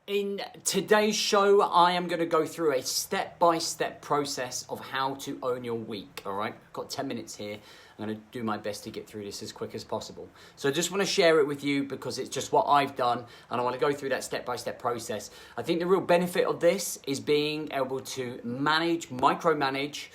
In today's show, I am going to go through a step-by-step process of how to own your week, all right? I've got 10 minutes here. I'm going to do my best to get through this as quick as possible. So I just want to share it with you because it's just what I've done, and I want to go through that step-by-step process. I think the real benefit of this is being able to micromanage,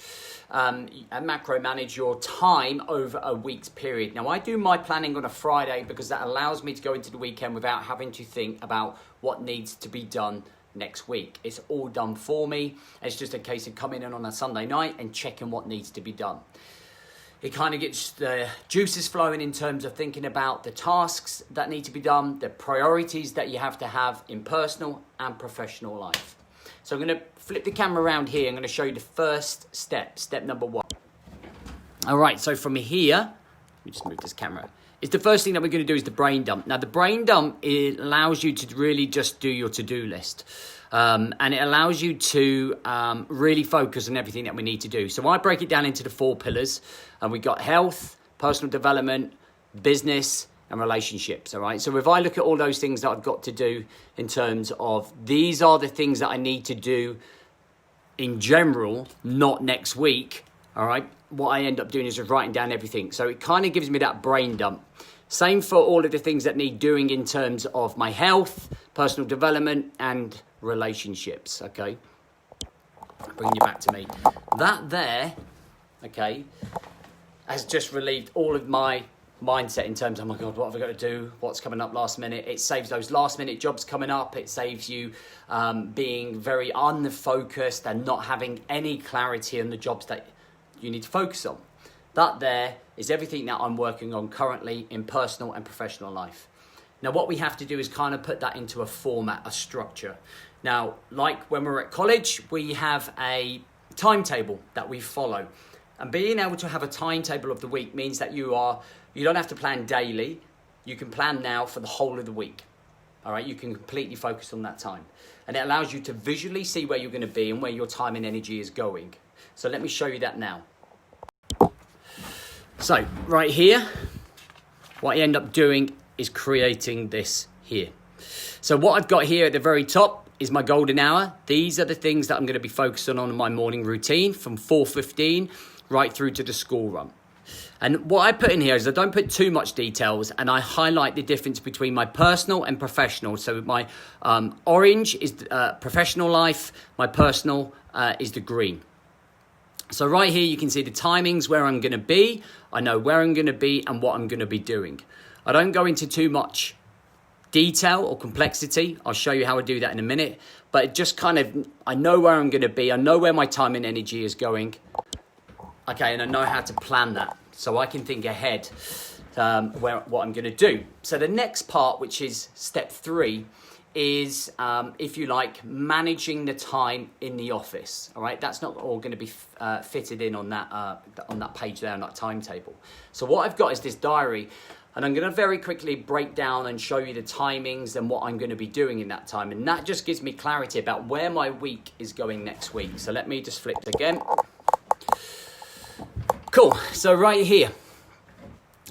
and macro-manage your time over a week's period. Now, I do my planning on a Friday because that allows me to go into the weekend without having to think about what needs to be done next week. It's all done for me. It's just a case of coming in on a Sunday night and checking what needs to be done. It kind of gets the juices flowing in terms of thinking about the tasks that need to be done, the priorities that you have to have in personal and professional life. So I'm going to flip the camera around here. I'm going to show you the first step, step number 1. All right, so from here, let me just move this camera. It's the first thing that we're going to do is the brain dump. Now, the brain dump, it allows you to really just do your to-do list. And it allows you to really focus on everything that we need to do. So I break it down into the 4 pillars. And we got health, personal development, business, and relationships, all right? So if I look at all those things that I've got to do in terms of these are the things that I need to do in general, not next week, all right? What I end up doing is just writing down everything. So it kind of gives me that brain dump. Same for all of the things that need doing in terms of my health, personal development, and relationships, okay? Bring you back to me. That there, okay, has just relieved all of my mindset in terms of, oh my God, what have I got to do? What's coming up last minute? It saves those last minute jobs coming up. It saves you being very unfocused and not having any clarity on the jobs that you need to focus on. That there is everything that I'm working on currently in personal and professional life. Now, what we have to do is kind of put that into a format, a structure. Now, like when we're at college, we have a timetable that we follow. And being able to have a timetable of the week means that you don't have to plan daily. You can plan now for the whole of the week. All right, you can completely focus on that time. And it allows you to visually see where you're going to be and where your time and energy is going. So let me show you that now. So right here, what I end up doing is creating this here. So what I've got here at the very top is my golden hour. These are the things that I'm going to be focusing on in my morning routine from 4:15 right through to the school run. And what I put in here is I don't put too much details, and I highlight the difference between my personal and professional. So my orange is professional life, my personal is the green. So right here you can see the timings where I'm going to be. I know where I'm going to be and what I'm going to be doing. I don't go into too much detail or complexity. I'll show you how I do that in a minute. But it just kind of, I know where I'm going to be. I know where my time and energy is going. Okay, and I know how to plan that. So I can think ahead what I'm going to do. So the next part, which is step 3, is, if you like, managing the time in the office. All right, that's not all going to be fitted in on that page there, on that timetable. So what I've got is this diary, and I'm going to very quickly break down and show you the timings and what I'm going to be doing in that time. And that just gives me clarity about where my week is going next week. So let me just flip it again. Cool, so right here.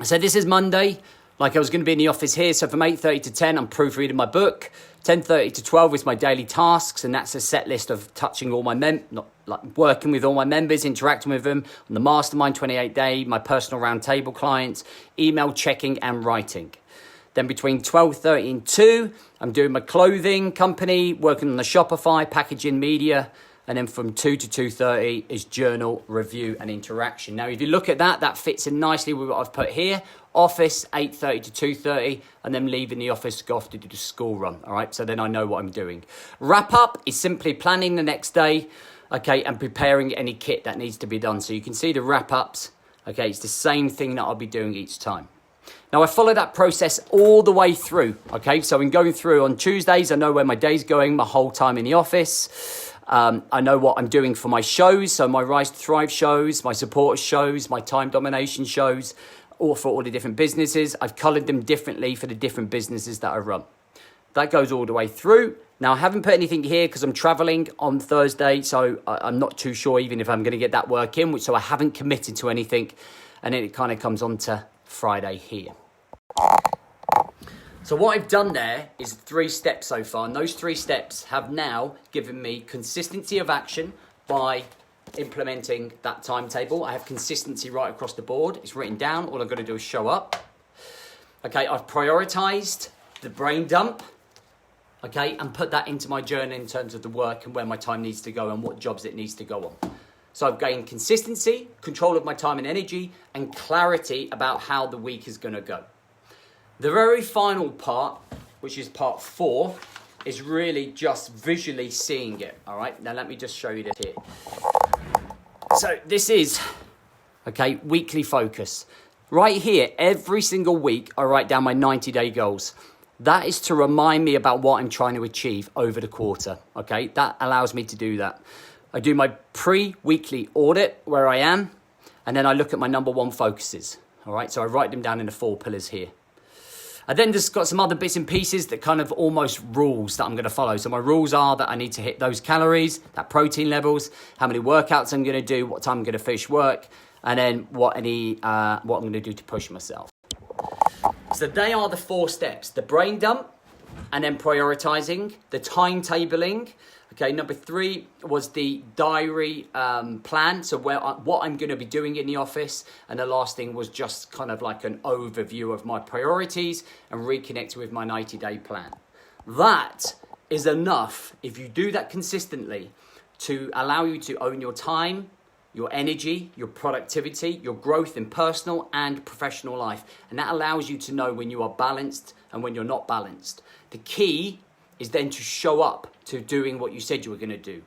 So this is Monday, like I was going to be in the office here. So from 8:30 to 10, I'm proofreading my book. 10:30 to 12 is my daily tasks, and that's a set list of touching all my working with all my members, interacting with them on the Mastermind 28-day, my personal roundtable clients, email checking and writing. Then between 12:30 and 2, I'm doing my clothing company, working on the Shopify, packaging, media. And then from 2 to 2:30 is journal, review, and interaction. Now, if you look at that, that fits in nicely with what I've put here. Office, 8:30 to 2:30, and then leaving the office to go off to do the school run, all right? So then I know what I'm doing. Wrap up is simply planning the next day, okay, and preparing any kit that needs to be done. So you can see the wrap-ups, okay? It's the same thing that I'll be doing each time. Now, I follow that process all the way through, okay? So in going through on Tuesdays, I know where my day's going, my whole time in the office. I know what I'm doing for my shows, so my Rise to Thrive shows, my supporter shows, my time domination shows, or for all the different businesses. I've coloured them differently for the different businesses that I run. That goes all the way through. Now, I haven't put anything here because I'm travelling on Thursday, so I'm not too sure even if I'm going to get that work in, so I haven't committed to anything, and then it kind of comes on to Friday here. So what I've done there is 3 steps so far, and those 3 steps have now given me consistency of action by implementing that timetable. I have consistency right across the board. It's written down. All I've got to do is show up. Okay, I've prioritized the brain dump, okay, and put that into my journal in terms of the work and where my time needs to go and what jobs it needs to go on. So I've gained consistency, control of my time and energy, and clarity about how the week is going to go. The very final part, which is part 4, is really just visually seeing it, all right? Now let me just show you this here. So this is, okay, weekly focus. Right here, every single week, I write down my 90-day goals. That is to remind me about what I'm trying to achieve over the quarter, okay? That allows me to do that. I do my pre-weekly audit where I am, and then I look at my number 1 focuses, all right? So I write them down in the 4 pillars here. I then just got some other bits and pieces that kind of almost rules that I'm going to follow. So my rules are that I need to hit those calories, that protein levels, how many workouts I'm going to do, what time I'm going to finish work, and then what I'm going to do to push myself. So they are the 4 steps: the brain dump, and then prioritizing, the timetabling. Okay, number 3 was the diary plan, so what I'm going to be doing in the office. And the last thing was just kind of like an overview of my priorities and reconnect with my 90-day plan. That is enough, if you do that consistently, to allow you to own your time, your energy, your productivity, your growth in personal and professional life. And that allows you to know when you are balanced and when you're not balanced. The key is then to show up to doing what you said you were going to do.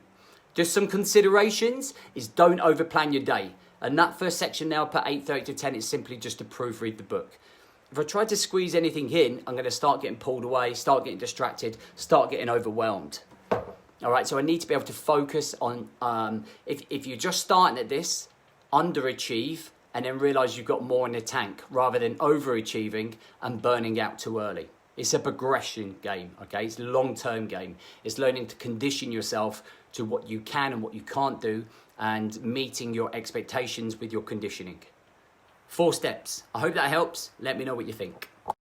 Just some considerations is don't overplan your day. And that first section now, put 8:30 to 10, is simply just to proofread the book. If I try to squeeze anything in, I'm going to start getting pulled away, start getting distracted, start getting overwhelmed. All right, so I need to be able to focus on, if you're just starting at this, underachieve and then realize you've got more in the tank rather than overachieving and burning out too early. It's a progression game, okay? It's a long-term game. It's learning to condition yourself to what you can and what you can't do and meeting your expectations with your conditioning. 4 steps. I hope that helps. Let me know what you think.